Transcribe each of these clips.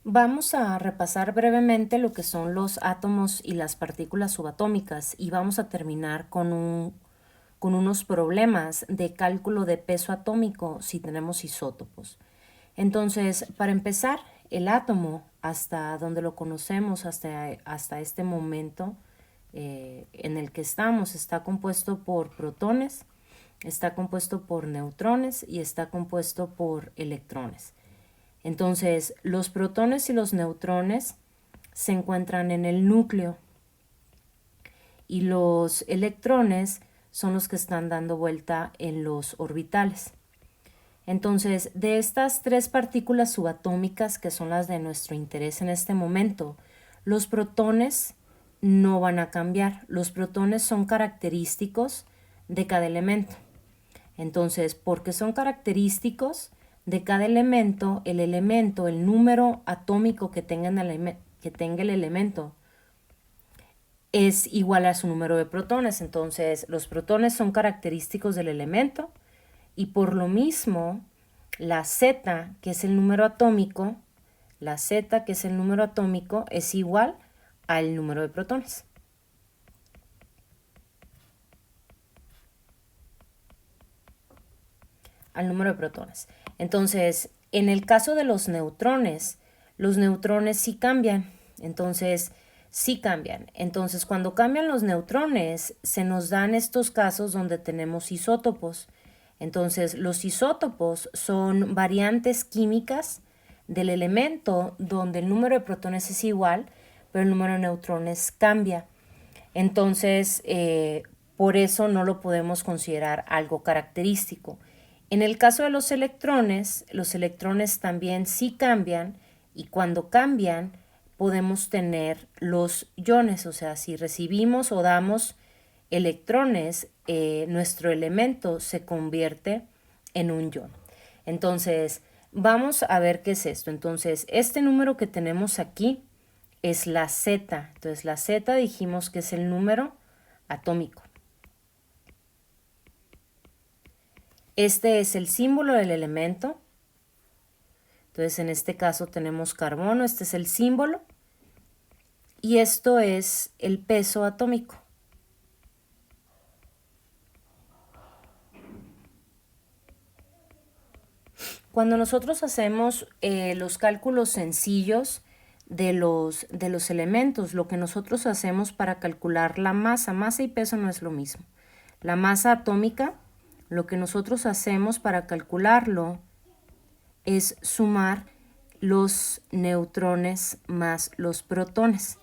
Vamos a repasar brevemente lo que son los átomos y las partículas subatómicas y vamos a terminar con unos problemas de cálculo de peso atómico si tenemos isótopos. Entonces, para empezar, el átomo, hasta donde lo conocemos, hasta este momento en el que estamos, está compuesto por protones, está compuesto por neutrones y está compuesto por electrones. Entonces, los protones y los neutrones se encuentran en el núcleo y los electrones son los que están dando vuelta en los orbitales. Entonces, de estas tres partículas subatómicas que son las de nuestro interés en este momento, los protones no van a cambiar. Los protones son característicos de cada elemento. Entonces, porque son característicos de cada elemento, el número atómico que tenga el elemento, es igual a su número de protones. Entonces, los protones son característicos del elemento y por lo mismo, la Z, que es el número atómico, es igual al número de protones. Al número de protones. Entonces, en el caso de los neutrones sí cambian. Entonces, cuando cambian los neutrones, se nos dan estos casos donde tenemos isótopos. Entonces, los isótopos son variantes químicas del elemento donde el número de protones es igual, pero el número de neutrones cambia. Entonces, por eso no lo podemos considerar algo característico. En el caso de los electrones también sí cambian y cuando cambian podemos tener los iones, o sea, si recibimos o damos electrones, nuestro elemento se convierte en un ion. Entonces, vamos a ver qué es esto. Entonces, este número que tenemos aquí es la Z. Entonces, la Z dijimos que es el número atómico. Este es el símbolo del elemento. Entonces, en este caso tenemos carbono, este es el símbolo. Y esto es el peso atómico. Cuando nosotros hacemos los cálculos sencillos de los elementos, lo que nosotros hacemos para calcular la masa y peso no es lo mismo. La masa atómica, lo que nosotros hacemos para calcularlo es sumar los neutrones más los protones.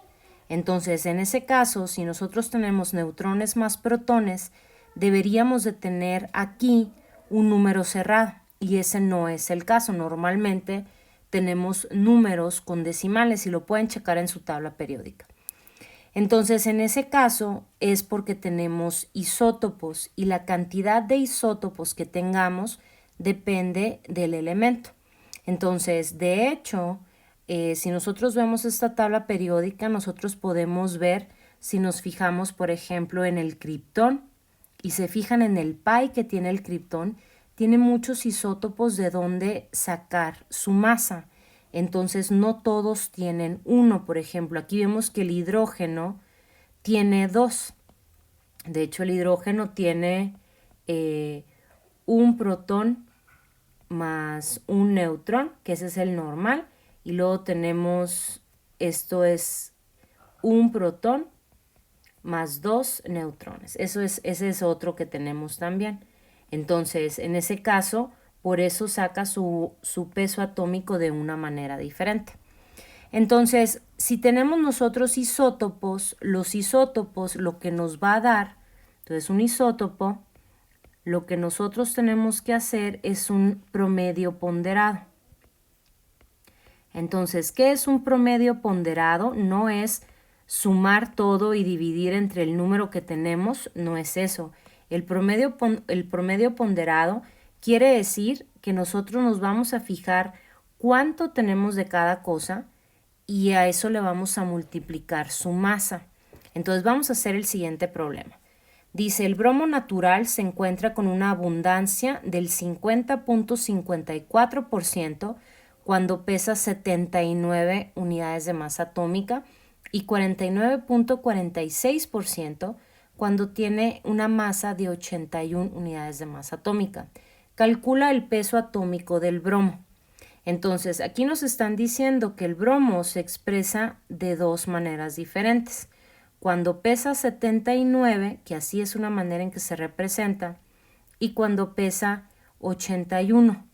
Entonces, en ese caso, si nosotros tenemos neutrones más protones, deberíamos de tener aquí un número cerrado. Y ese no es el caso. Normalmente tenemos números con decimales y lo pueden checar en su tabla periódica. Entonces, en ese caso es porque tenemos isótopos y la cantidad de isótopos que tengamos depende del elemento. Entonces, de hecho, si nosotros vemos esta tabla periódica, nosotros podemos ver, si nos fijamos, por ejemplo, en el criptón y se fijan en el pi que tiene el criptón, tiene muchos isótopos de donde sacar su masa. Entonces, no todos tienen uno. Por ejemplo, aquí vemos que el hidrógeno tiene 2. De hecho, el hidrógeno tiene un protón más un neutrón, que ese es el normal. Y luego tenemos, esto es un protón más 2 neutrones. Ese es otro que tenemos también. Entonces, en ese caso, por eso saca su peso atómico de una manera diferente. Entonces, si tenemos nosotros isótopos, los isótopos lo que nos va a dar, entonces un isótopo, lo que nosotros tenemos que hacer es un promedio ponderado. Entonces, ¿qué es un promedio ponderado? No es sumar todo y dividir entre el número que tenemos, no es eso. El promedio ponderado quiere decir que nosotros nos vamos a fijar cuánto tenemos de cada cosa y a eso le vamos a multiplicar su masa. Entonces vamos a hacer el siguiente problema. Dice, el bromo natural se encuentra con una abundancia del 50.54% cuando pesa 79 unidades de masa atómica y 49.46% cuando tiene una masa de 81 unidades de masa atómica. Calcula el peso atómico del bromo. Entonces, aquí nos están diciendo que el bromo se expresa de dos maneras diferentes. Cuando pesa 79, que así es una manera en que se representa, y cuando pesa 81.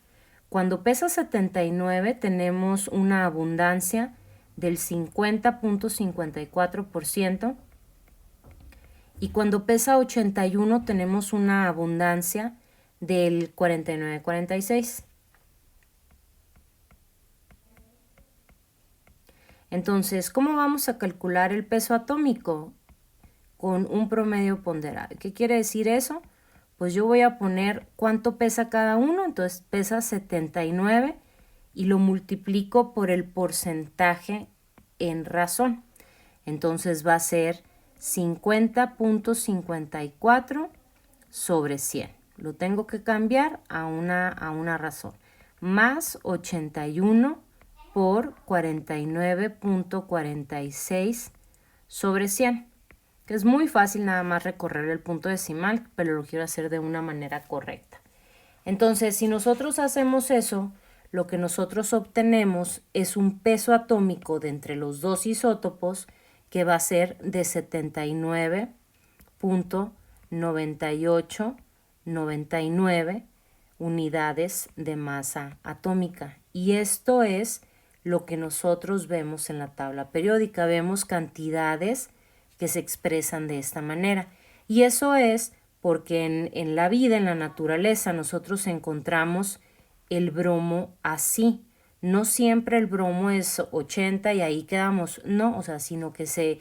Cuando pesa 79 tenemos una abundancia del 50.54% y cuando pesa 81 tenemos una abundancia del 49.46%. Entonces, ¿cómo vamos a calcular el peso atómico? Con un promedio ponderado. ¿Qué quiere decir eso? Pues yo voy a poner cuánto pesa cada uno, entonces pesa 79 y lo multiplico por el porcentaje en razón. Entonces va a ser 50.54 sobre 100. Lo tengo que cambiar a una razón. Más 81 por 49.46 sobre 100. Que es muy fácil nada más recorrer el punto decimal, pero lo quiero hacer de una manera correcta. Entonces, si nosotros hacemos eso, lo que nosotros obtenemos es un peso atómico de entre los dos isótopos que va a ser de 79.9899 unidades de masa atómica. Y esto es lo que nosotros vemos en la tabla periódica. Vemos cantidades que se expresan de esta manera. Y eso es porque en la vida, en la naturaleza, nosotros encontramos el bromo así. No siempre el bromo es 80 y ahí quedamos, no, o sea, sino que se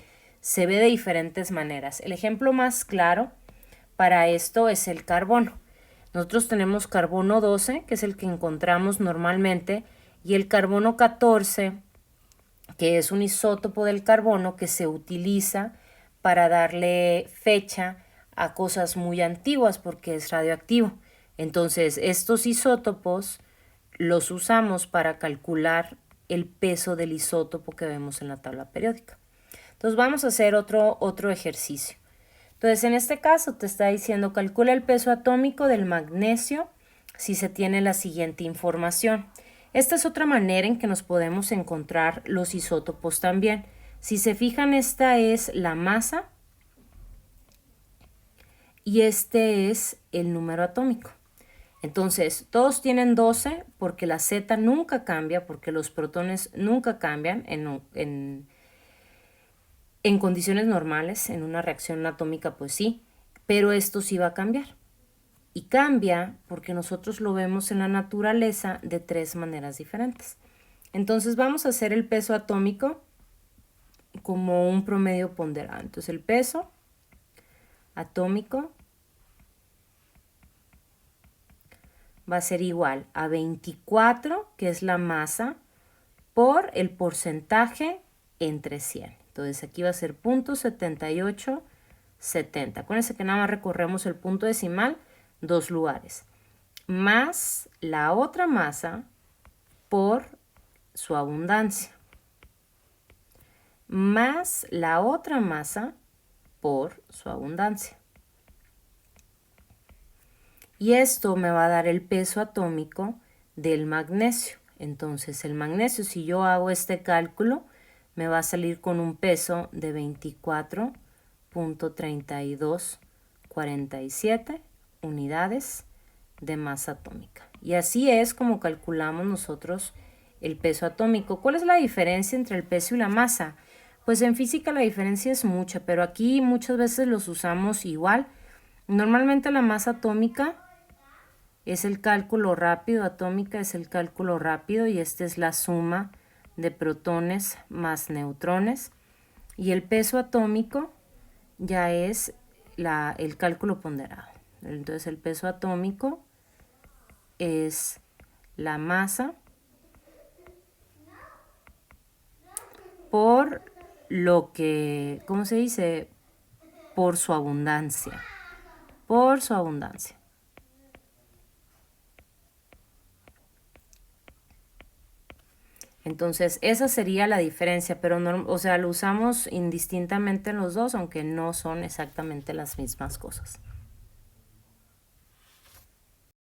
ve de diferentes maneras. El ejemplo más claro para esto es el carbono. Nosotros tenemos carbono 12, que es el que encontramos normalmente, y el carbono 14, que es un isótopo del carbono que se utiliza para darle fecha a cosas muy antiguas porque es radioactivo. Entonces, estos isótopos los usamos para calcular el peso del isótopo que vemos en la tabla periódica. Entonces, vamos a hacer otro ejercicio. Entonces, en este caso te está diciendo, calcula el peso atómico del magnesio si se tiene la siguiente información. Esta es otra manera en que nos podemos encontrar los isótopos también. Si se fijan, esta es la masa y este es el número atómico. Entonces, todos tienen 12 porque la Z nunca cambia, porque los protones nunca cambian en condiciones normales. En una reacción atómica, pues sí, pero esto sí va a cambiar. Y cambia porque nosotros lo vemos en la naturaleza de tres maneras diferentes. Entonces, vamos a hacer el peso atómico como un promedio ponderado. Entonces, el peso atómico va a ser igual a 24, que es la masa, por el porcentaje entre 100. Entonces, aquí va a ser 0.7870. Acuérdense que nada más recorremos el punto decimal 2 lugares. Más la otra masa por su abundancia. Más la otra masa por su abundancia. Y esto me va a dar el peso atómico del magnesio. Entonces, el magnesio, si yo hago este cálculo, me va a salir con un peso de 24.3247 unidades de masa atómica. Y así es como calculamos nosotros el peso atómico. ¿Cuál es la diferencia entre el peso y la masa? Pues en física la diferencia es mucha, pero aquí muchas veces los usamos igual. Normalmente la masa atómica es el cálculo rápido, atómica es el cálculo rápido y esta es la suma de protones más neutrones. Y el peso atómico ya es el cálculo ponderado. Entonces el peso atómico es la masa por lo que, ¿cómo se dice? Por su abundancia. Por su abundancia. Entonces, esa sería la diferencia, pero no, o sea, lo usamos indistintamente en los dos, aunque no son exactamente las mismas cosas.